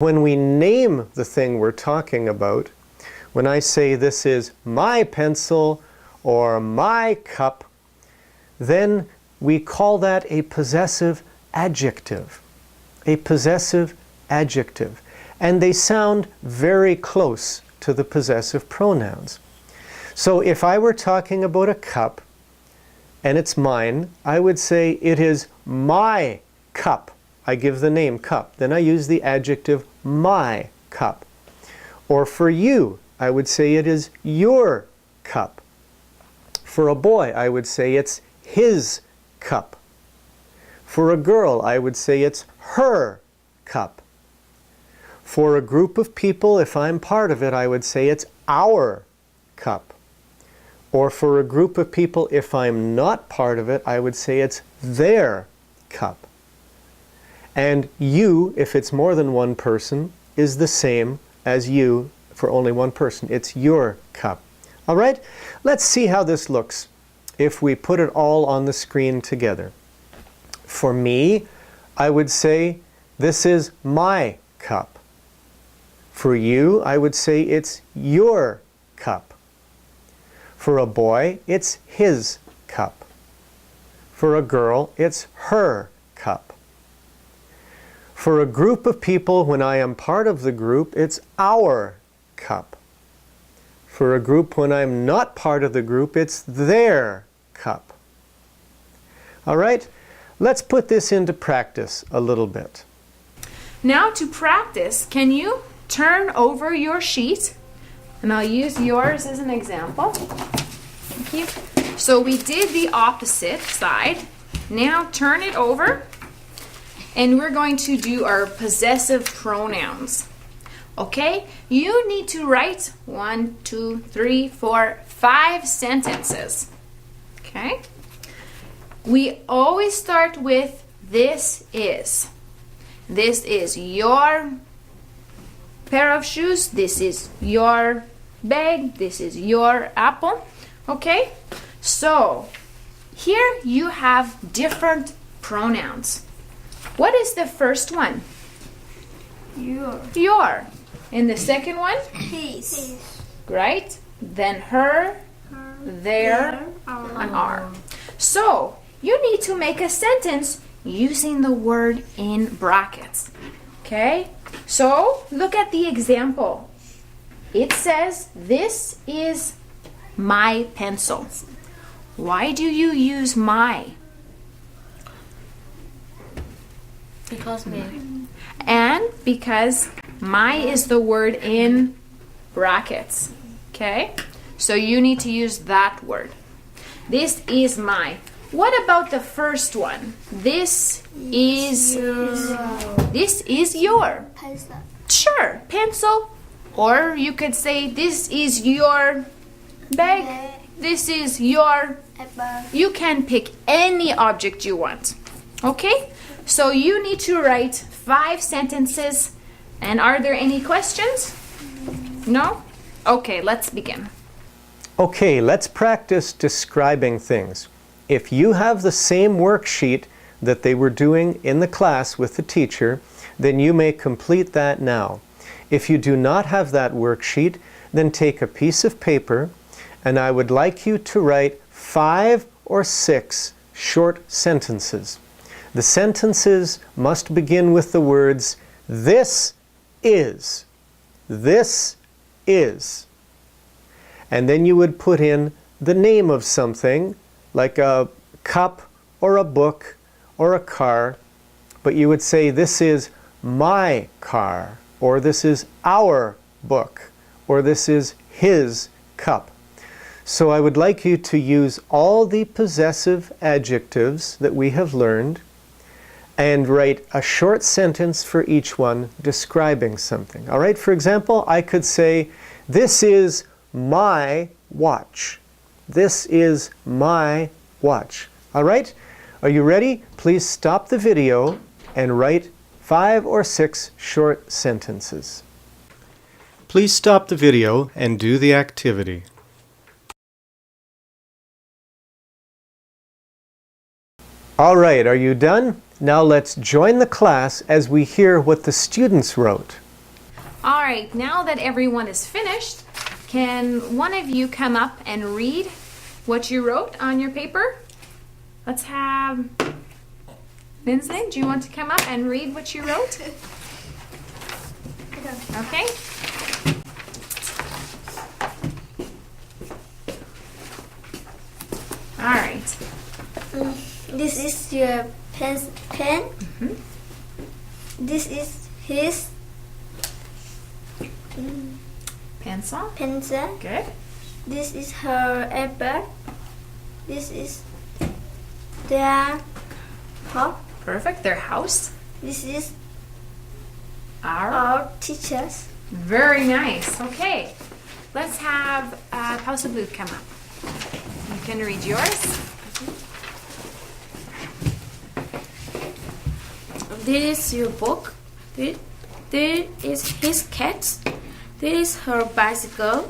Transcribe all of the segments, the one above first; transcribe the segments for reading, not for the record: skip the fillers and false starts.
When we name the thing we're talking about, when I say this is my pencil or my cup, then we call that a possessive adjective. A possessive adjective. And they sound very close to the possessive pronouns. So if I were talking about a cup and it's mine, I would say it is my cup. I give the name cup. Then I use the adjective my cup. Or for you, I would say it is your cup. For a boy, I would say it's his cup. For a girl, I would say it's her cup. For a group of people, if I'm part of it, I would say it's our cup. Or for a group of people, if I'm not part of it, I would say it's their cup. And you, if it's more than one person, is the same as you for only one person. It's your cup. All right? Let's see how this looks if we put it all on the screen together. For me, I would say, this is my cup. For you, I would say it's your cup. For a boy, it's his cup. For a girl, it's her cup. For a group of people, when I am part of the group, it's our cup. For a group, when I'm not part of the group, it's their cup. All right? Let's put this into practice a little bit. Now to practice, can you turn over your sheet? And I'll use yours as an example. Thank you. So we did the opposite side. Now turn it over. And we're going to do our possessive pronouns. Okay? You need to write 1, 2, 3, 4, 5 sentences. Okay? We always start with this is. This is your pair of shoes. This is your bag. This is your apple. Okay? So, here you have different pronouns. What is the first one? Your. Your. And the second one? His. Right? Then her, their, and our. So, you need to make a sentence using the word in brackets. Okay? So, look at the example. It says, this is my pencil. Why do you use my? Because me. And because my is the word in brackets. Okay? So you need to use that word. This is my. What about the first one? This is your. Pencil. Sure, pencil. Or you could say this is your bag. This is your. Apple. You can pick any object you want. Okay? So you need to write 5 sentences. And are there any questions? No? Okay, let's begin. Okay, let's practice describing things. If you have the same worksheet that they were doing in the class with the teacher, then you may complete that now. If you do not have that worksheet, then take a piece of paper, and I would like you to write 5 or 6 short sentences. The sentences must begin with the words, this is, this is. And then you would put in the name of something, like a cup or a book or a car, but you would say, this is my car, or this is our book, or this is his cup. So I would like you to use all the possessive adjectives that we have learned and write a short sentence for each one describing something. All right, for example, I could say, this is my watch. This is my watch. All right, are you ready? Please stop the video and write 5 or 6 short sentences. Please stop the video and do the activity. All right, are you done? Now let's join the class as we hear what the students wrote. right, now that everyone is finished, can one of you come up and read what you wrote on your paper? Let's have Lindsay, do you want to come up and read what you wrote? Okay. All right. This is your pen. Mhm. This is his Pencil. pencil. Good. This is her apple. This is their hop. Perfect. Their house. This is Our. our teachers. Very nice. Okay. Let's have House of Blue come up. You can read yours. This is your book. This is his cat. This is her bicycle.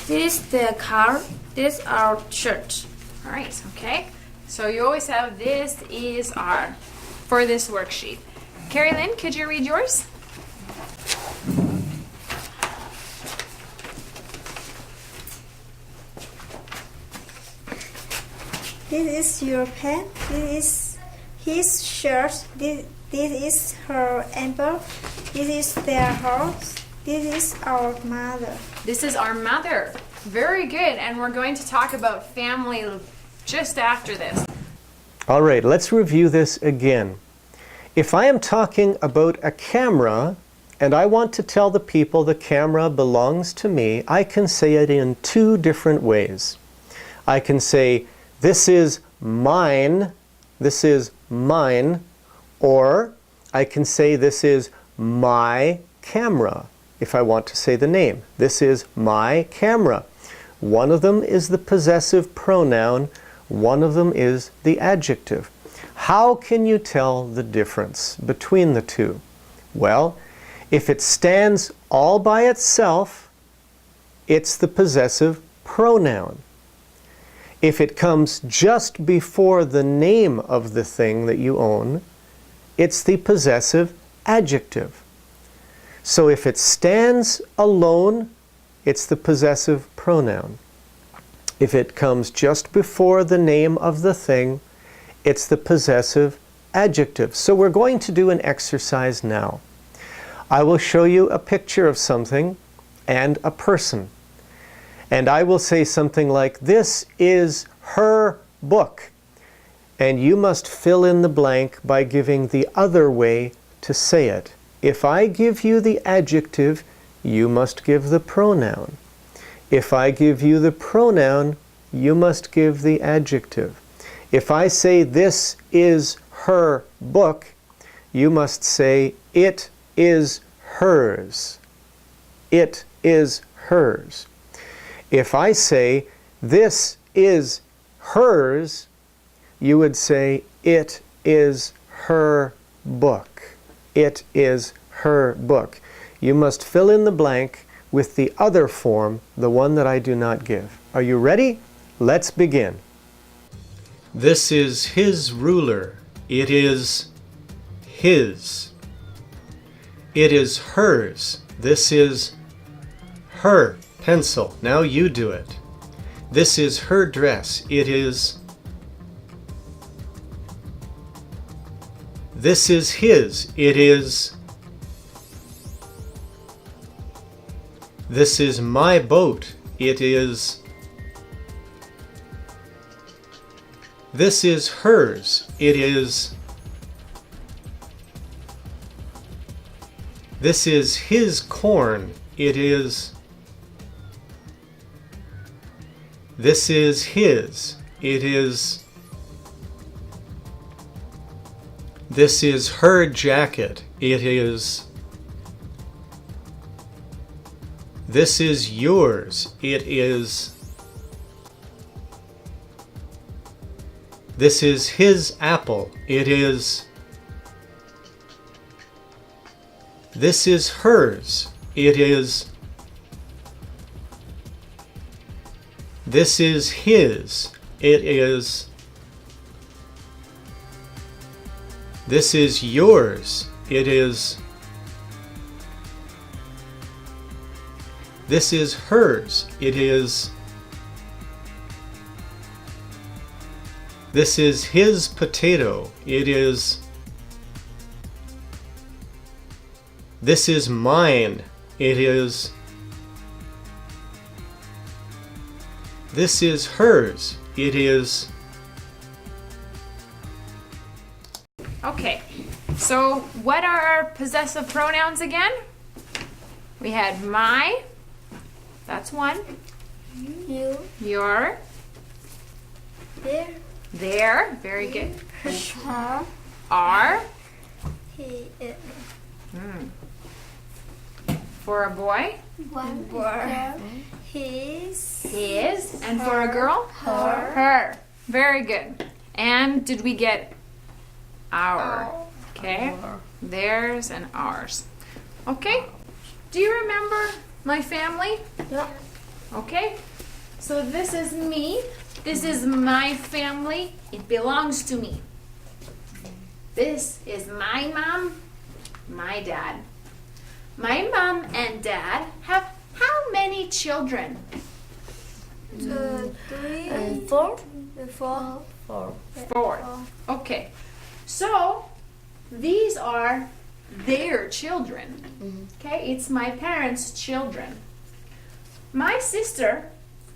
This is their car. This is our church. All right. Okay. So you always have this is our for this worksheet. Carrie Lynn, could you read yours? This is your pen. This is his shirt. This is her apple. This is their house. This is our mother. This is our mother. Very good. And we're going to talk about family just after this. All right, let's review this again. If I am talking about a camera and I want to tell the people the camera belongs to me, I can say it in two different ways. I can say, this is mine, or I can say this is my camera, if I want to say the name. This is my camera. One of them is the possessive pronoun, one of them is the adjective. How can you tell the difference between the two? Well, if it stands all by itself, it's the possessive pronoun. If it comes just before the name of the thing that you own, it's the possessive adjective. So if it stands alone, it's the possessive pronoun. If it comes just before the name of the thing, it's the possessive adjective. So we're going to do an exercise now. I will show you a picture of something and a person. And I will say something like, this is her book. And you must fill in the blank by giving the other way to say it. If I give you the adjective, you must give the pronoun. If I give you the pronoun, you must give the adjective. If I say this is her book, you must say it is hers. It is hers. If I say this is hers, you would say it is her book. It is her book. You must fill in the blank with the other form, the one that I do not give. Are you ready? Let's begin. This is his ruler. It is his. It is hers. This is her pencil. Now you do it. This is her dress. It is. This is his. It is. This is my boat. It is. This is hers. It is. This is his corn. It is. This is his. It is. This is her jacket. It is. This is yours. It is. This is his apple. It is. This is hers. It is. This is his. It is. This is yours. It is. This is hers. It is. This is his potato. It is. This is mine. It is. This is hers. It is. Okay, so what are our possessive pronouns again? We had my, that's one. You. Your, There. their, very good. Her. Our, He. It. for a boy, One. Girl. His. his, and for a girl, Her. her. Very good. And did we get our? Okay, theirs and ours. Okay, do you remember my family? Yeah. Okay, so this is me. This is my family. It belongs to me. This is my mom, my dad. My mom and dad have how many children? 2, 3, and 4. 4. 4. Four. Okay, so these are their children. Okay, it's my parents' children. My sister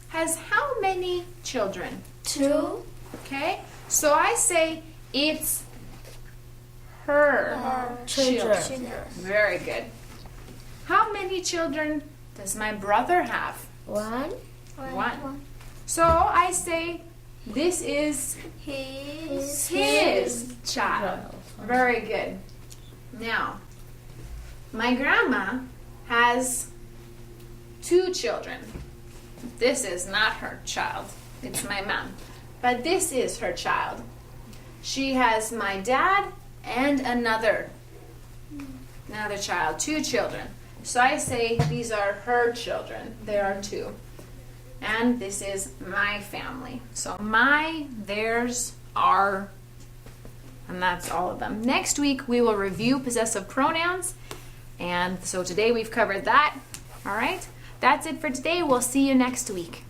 has how many children? 2. Okay, so I say it's her children. Very good. How many children does my brother have? 1. One. So I say this is his child. Very good. Now, my grandma has 2 children. This is not her child. It's my mom. But this is her child. She has my dad and another child, 2 children. So I say these are her children. There are 2. And this is my family. So my, theirs, our, and that's all of them. Next week we will review possessive pronouns. And so today we've covered that. All right? That's it for today. We'll see you next week.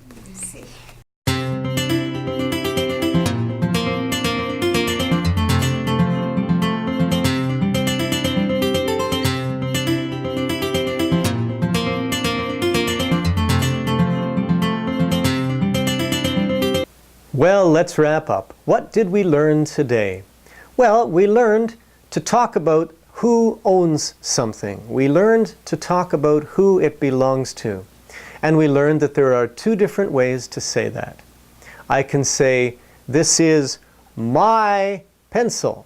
Well, let's wrap up. What did we learn today? Well, we learned to talk about who owns something. We learned to talk about who it belongs to. And we learned that there are 2 different ways to say that. I can say, this is my pencil.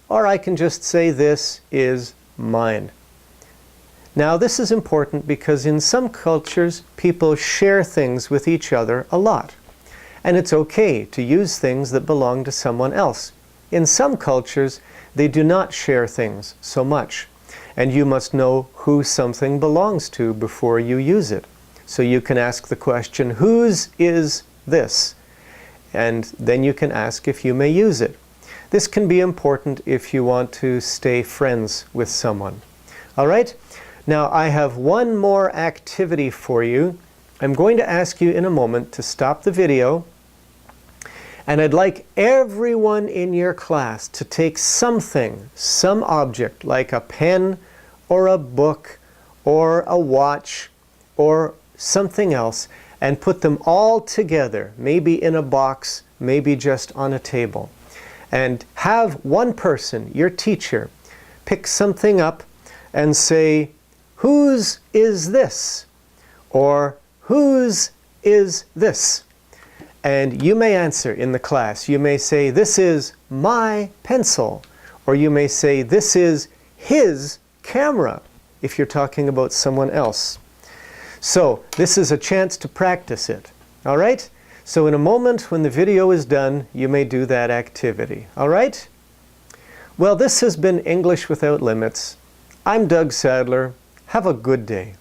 Or I can just say, this is mine. Now, this is important because in some cultures, people share things with each other a lot. And it's okay to use things that belong to someone else. In some cultures, they do not share things so much. And you must know who something belongs to before you use it. So you can ask the question, whose is this? And then you can ask if you may use it. This can be important if you want to stay friends with someone. All right? Now, I have one more activity for you. I'm going to ask you in a moment to stop the video, and I'd like everyone in your class to take something, some object, like a pen or a book or a watch or something else, and put them all together, maybe in a box, maybe just on a table. And have one person, your teacher, pick something up and say, whose is this? Or whose is this? And you may answer in the class. You may say, this is my pencil. Or you may say, this is his camera, if you're talking about someone else. So this is a chance to practice it. All right? So in a moment, when the video is done, you may do that activity. All right? Well, this has been English Without Limits. I'm Doug Sadler. Have a good day.